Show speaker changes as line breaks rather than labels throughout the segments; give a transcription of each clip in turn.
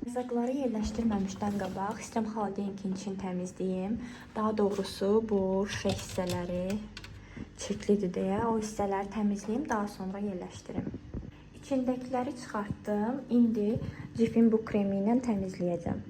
Ərzaqları yerləşdirməmişdən qabaq istəyirəm xaladenkinin içini təmizləyim. Daha doğrusu bu şüşə hissələri çirklidir deyə o hissələri təmizləyim, daha sonra yerləşdirim. İçindəkiləri çıxartdım. İndi Cifin bu kremi ilə təmizləyəcəm.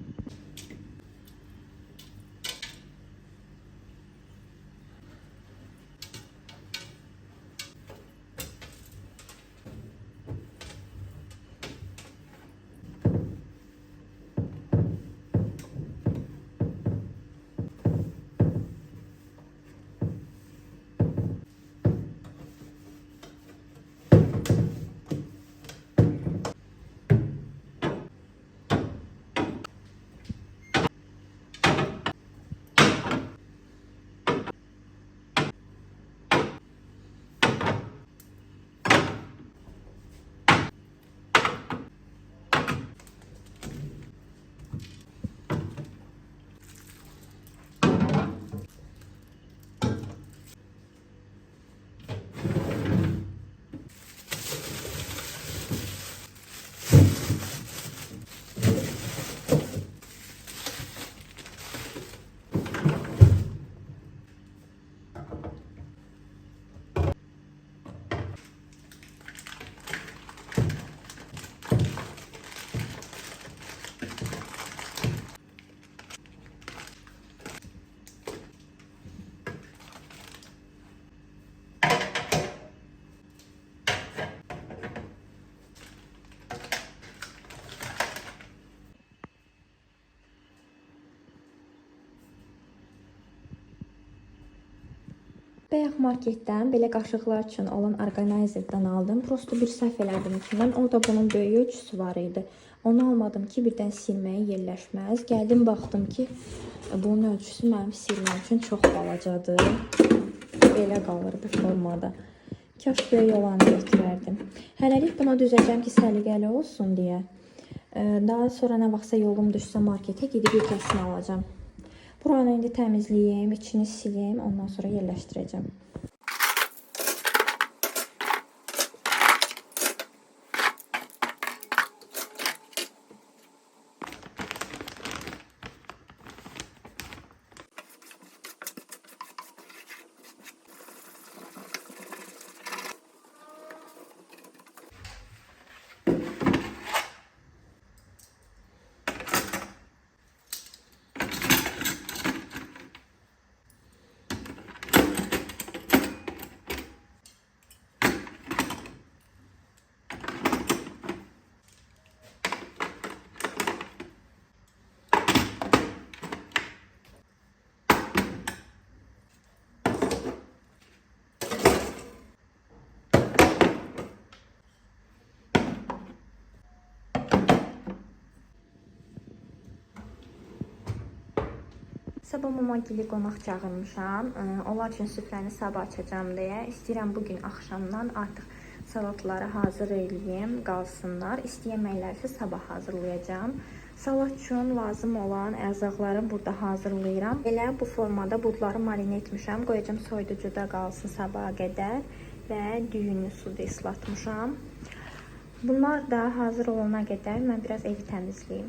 Bayaq marketdən belə qaşıqlar üçün olan orqanayzerdən aldım. Prosta bir səhv elədim ki, mən orada bunun böyük ölçüsü var idi. Onu almadım ki, birdən silməyə yerləşməz. Gəldim, baxdım ki, bunun ölçüsü mənim silməm üçün çox balacadır. Belə qalır bu formada. Kaş böyük olanı götürərdim. Hələlik buna düzəcəm ki, səliqəli olsun deyə. Daha sonra nə vaxtsa yolum düşsə marketə gedib yekəsini alacağım. Buranı indi təmizləyim, içini silim, ondan sonra yerləşdirəcəm. Sabah mamagili qonaq çağırmışam. Onlar üçün süfrəni sabah açacağım deyə. İstəyirəm bugün axşamdan artıq salatları hazır eləyim, qalsınlar. İstəyəməkləri isə sabah hazırlayacağım. Salat üçün lazım olan ərzaqları burada hazırlayıram. Elə bu formada budları marinə etmişəm. Qoyacağım soyuducuda qalsın sabaha qədər və düyünlü suda islatmışam. Bunlar da hazır olana qədər mən biraz evi təmizləyim.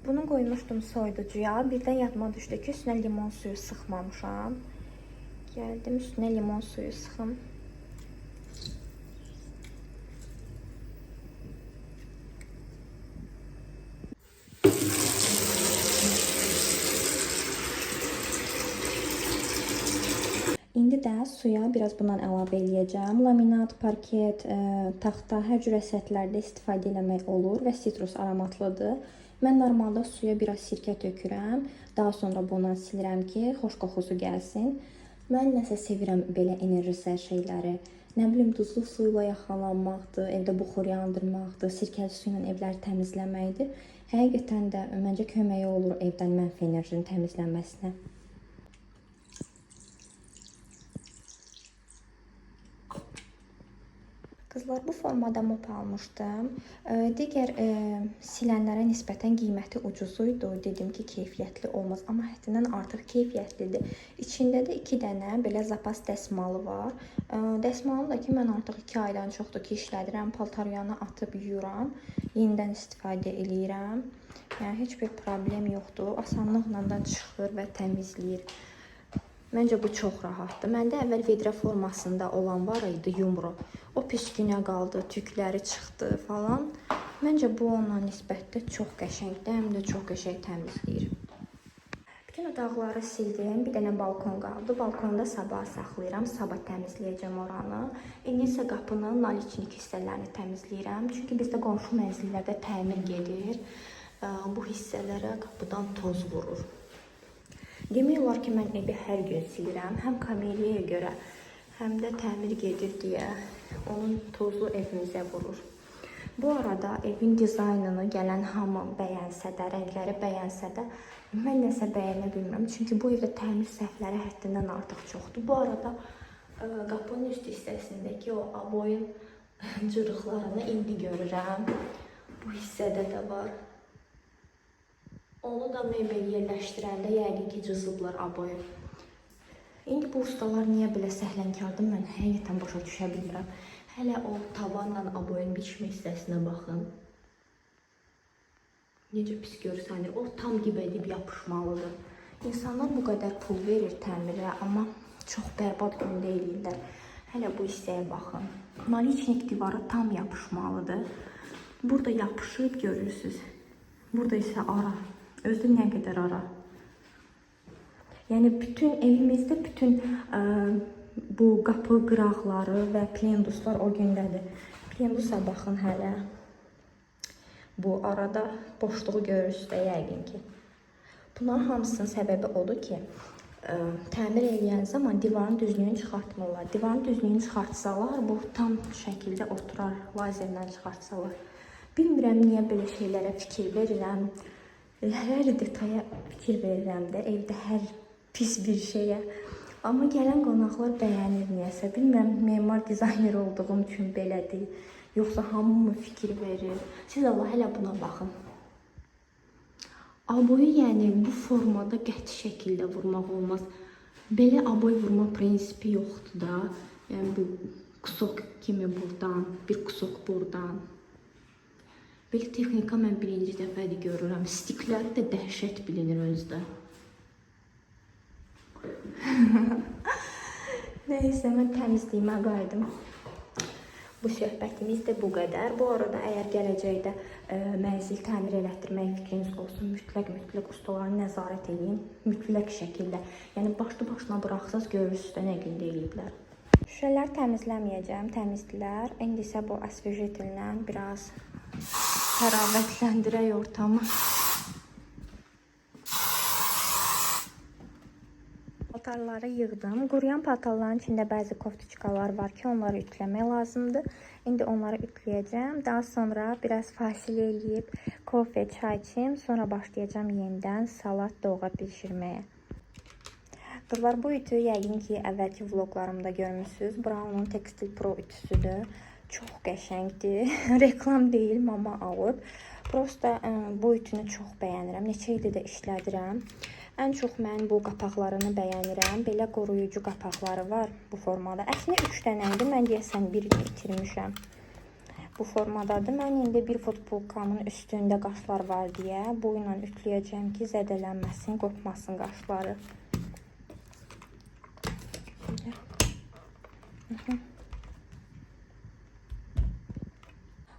Bunu qoymuşdum soyuducuya. Birdən yadıma düşdü ki, üstünə limon suyu sıxmamışam. Gəldim, üstünə limon suyu sıxım. İndi də suya biraz bundan əlavə eləyəcəm. Laminat, parket, taxta, hər cür əsətlərdə istifadə eləmək olur və sitrus aromatlıdır. Mən normalda suya biraz sirkə tökürəm. Daha sonra bundan silirəm ki, xoş qoxusu gəlsin. Mən nəsə sevirəm belə enerjisel şeyləri. Nə bilim, duzlu su ilə yaxalanmaqdır, evdə buxur yandırmaqdır, sirkəli su ilə evləri təmizləməkdir. Həqiqətən də məncə köməyi olur evdən mənfi enerjinin təmizlənməsinə. Qızlar, bu formada mop almışdım. Digər silənlərə nisbətən qiyməti ucuzuydu. Dedim ki, keyfiyyətli olmaz, amma həddindən artıq keyfiyyətlidir. İçində də 2 dənə belə zapas dəsmalı var. Dəsmalını da ki, mən artıq 2 aydan çoxdur ki, işlədirəm. Paltaryanı atıb yuyuram, yenidən istifadə eləyirəm. Yəni, heç bir problem yoxdur. Asanlıqla da çıxır və təmizləyir. Məncə bu çox rahatdır. Məndə əvvəl vedrə formasında olan var idi, yumru. O pis günə qaldı, tükləri çıxdı falan. Məncə bu onunla nisbətdə çox qəşəngdir, həm də çox qəşəng təmizləyir. Bütün otaqları sildim. Bir dənə balkon qaldı. Balkonda sabah saxlayıram. Sabah təmizləyəcəm oranı. İndi isə qapının naliçnik hissələrini təmizləyirəm. Çünki bizdə qonşu mənzillərdə təmir gedir. Bu hissələrə qapıdan toz vurur. Demək olar ki, mən evi hər gün silirəm. Həm kameraya görə, həm də təmir gedir deyə onun tozu evimizə vurur. Bu arada evin dizaynını gələn hamı bəyənsə də, rəngləri bəyənsə də, mən nəsə bəyənə bilmirəm. Çünki bu evdə təmir səhvləri həddindən artıq çoxdur. Bu arada qapının üst hissəsindəki o aboyun cırıqlarını indi görürəm. Bu hissədə də var. Onu da mebel yerləşdirəndə yəqin ki, cızıblar aboyu. İndi bu ustalar niyə belə səhlənkardır, mən həqiqətən başa düşə bilmirəm. Hələ o tavanla aboyun biçmə hissəsinə baxın. Necə pis görsənir. O tam dib edib yapışmalıdır. İnsanlar bu qədər pul verir təmirə, amma çox bərbad gündə eləyirlər. Hələ bu hissəyə baxın. Naliçnik divarı tam yapışmalıdır. Burada yapışıb görürsünüz. Burada isə ara. Özü nə qədər ara. Yəni, bütün evimizdə bütün bu qapı qıraqları və plenduslar o gündədir. Plendusa baxın hələ. Bu arada boşluğu görürsünüz də yəqin ki. Bunların hamısının səbəbi odur ki, təmir edən zaman divarın düzlüyünü çıxartmırlar. Divarın düzlüyünü çıxartsalar, bu tam şəkildə oturar, lazerlə çıxartsalar. Bilmirəm niyə belə şeylərə fikir verirəm. Hər detaya fikir verirəm də, evdə hər pis bir şeyə. Amma gələn qonaqlar bəyənir niyəsə. Bilmirəm, memar dizayner olduğum üçün belədir. Yoxsa hamı mı fikir verir? Siz Allah hələ buna baxın. Aboyu yəni bu formada qəti şəkildə vurmaq olmaz. Belə aboy vurma prinsipi yoxdur da. Yəni bu kusok kimi buradan, bir kusok buradan. Belə texnika mən birinci dəfədir görürəm. Stikləri də dəhşət bilinir özdə. Nəysə, mən təmizliyimə qayıdım. Bu söhbətimiz də bu qədər. Bu arada, əgər gələcəkdə mənzil təmir elətdirmək fikriniz olsun, mütləq ustalarını nəzarət edin. Mütləq şəkildə. Yəni, başlı-başına buraxsaz görürsünüz də nə gündə eləyiblər. Şüşələr təmizləməyəcəm, təmizdilər. İndi isə bu asvejetillə biraz təravətləndirək ortamı. Paltarları yığdım. Quruyan paltarların içində bəzi koftiçkalar var ki, onları ütüləmək lazımdır. İndi onları ütüləyəcəm. Daha sonra biraz fasilə eləyib kofe, çay içim. Sonra başlayacağım yenidən salat doğğa bişirməyə. Qızlar, bu ütü yəqin ki, əvvəlki vloglarımda görmüşsünüz. Brown'un Textil Pro ütüsüdür. Çox qəşəngdir. Reklam deyil, mama alıb. Prosta bu ütünü çox bəyənirəm. Neçə ildir də işlədirəm. Ən çox mən bu qapaqlarını bəyənirəm. Belə qoruyucu qapaqları var bu formada. Əslində 3 dənə idi. Mən deyəsən birini itirmişəm. bu formadadır. Mən indi bir futbolkamın üstündə qaşlar var deyə bu ilə ütləyəcəm ki, zədələnməsin, qopmasın qaşları.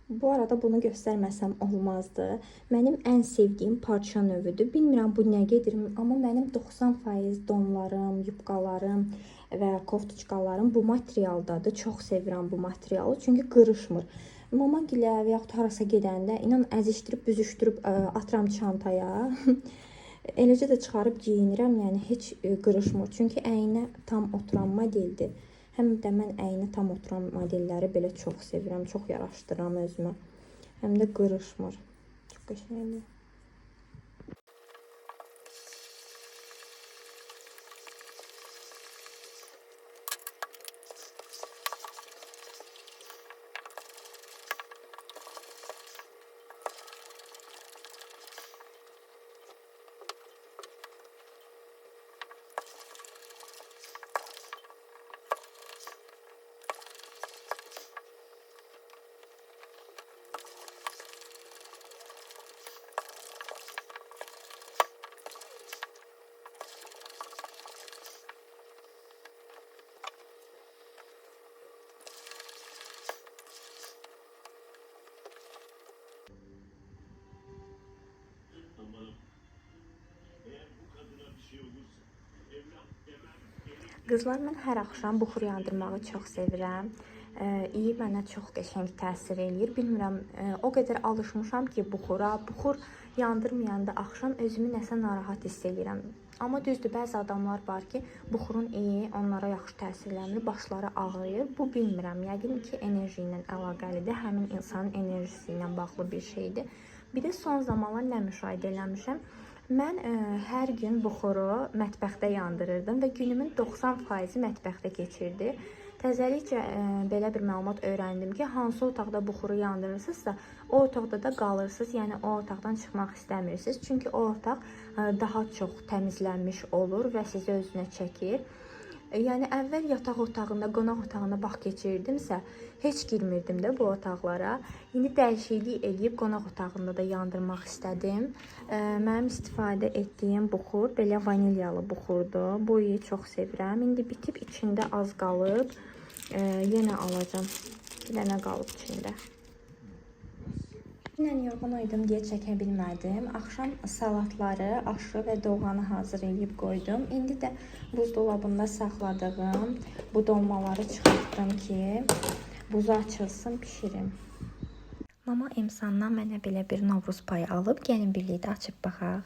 Bu arada bunu göstərməsəm olmazdı. Mənim ən sevdiyim parça növüdür. Bilmirəm bu nə gedir, amma mənim 90% donlarım, yubqalarım və koftuçkalarım bu materialdadır. Çox sevirəm bu materialı, çünki qırışmır. Mama gilə və yaxud harasa gedəndə inan əzişdirib, büzüşdürüb atıram çantaya. Eləcə də çıxarıb geyinirəm, yəni heç qırışmır. Çünki əyninə tam oturan modeldir. Həm də mən əyninə tam oturan modelləri belə çox sevirəm, çox yaraşdırıram özümə. Həm də qırışmır. Çox qəşəngdir. Qızlar, mən hər axşam buxur yandırmağı çox sevirəm. İyi mənə çox qəşəng təsir eləyir. Bilmirəm, o qədər alışmışam ki buxura. Buxur yandırmayanda axşam özümü nəsə narahat hiss edirəm. Amma düzdür, bəzi adamlar var ki, buxurun iyi, onlara yaxşı təsirlənir, başları ağrıyır. Bu bilmirəm, yəqin ki enerji ilə əlaqəlidir, həmin insanın enerjisi ilə bağlı bir şeydir. Bir də son zamanlar nə müşahidə eləmişəm? Mən hər gün buxuru mətbəxdə yandırırdım və günümün 90%-i mətbəxdə keçirdi. Təzəlikcə belə bir məlumat öyrəndim ki, hansı otaqda buxuru yandırırsınızsa, o otaqda da qalırsınız, yəni o otaqdan çıxmaq istəmirsiniz. Çünki o otaq daha çox təmizlənmiş olur və sizi özünə çəkir. Yəni əvvəl yataq otağında, qonaq otağında vaxt keçirdimsə, heç girmirdim də bu otaqlara. İndi dəyişiklik eləyib qonaq otağında da yandırmaq istədim. Mənim istifadə etdiyim buxur belə vanilyalı buxurdur. Bu iyi çox sevirəm. İndi bitib içində az qalıb. Yenə alacağam. Bir dənə qalıb içində. Yine yorğun idim deyə çəkə bilmədim. Axşam salatları, aşı və doğanı hazırlayıb qoydum. İndi də buzdolabında saxladığım bu dolmaları çıxartdım ki, buzu açılsın, pişirim. Mama Emsandan mənə belə bir Novruz payı alıb, gəlin birlikdə açıb baxaq.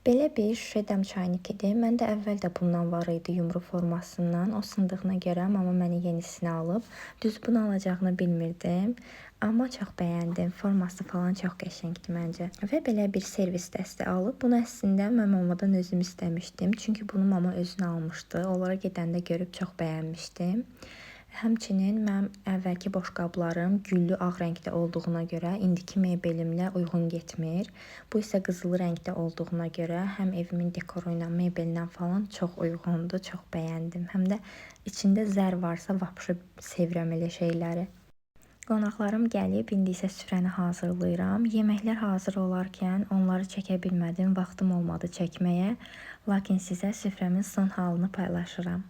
Belə bir şüşə dəm çaynik idi. Məndə əvvəl də bundan var idi, yumru formasından. O sındığına görə mama mənə yenisini alıb. Düz bunu alacağını bilmirdim. Amma çox bəyəndim. Forması falan çox qəşəngdir məncə. Və belə bir servis dəsti alıb. Bunu əslində mən mamadan özüm istəmişdim. Çünki bunu mama özünə almışdı. Onlara gedəndə görüb çox bəyənmişdim. Həmçinin mənim əvvəlki boşqablarım güllü ağ rəngdə olduğuna görə indiki mebelimlə uyğun getmir. Bu isə qızılı rəngdə olduğuna görə həm evimin dekoru ilə, mebelinə falan çox uyğundur, çox bəyəndim. Həm də içində zər varsa vapşı sevirəm elə şeyləri. Qonaqlarım gəlib, indi isə süfrəni hazırlayıram. Yeməklər hazır olarkən onları çəkə bilmədim, vaxtım olmadı çəkməyə. Lakin sizə süfrəmin son halını paylaşıram.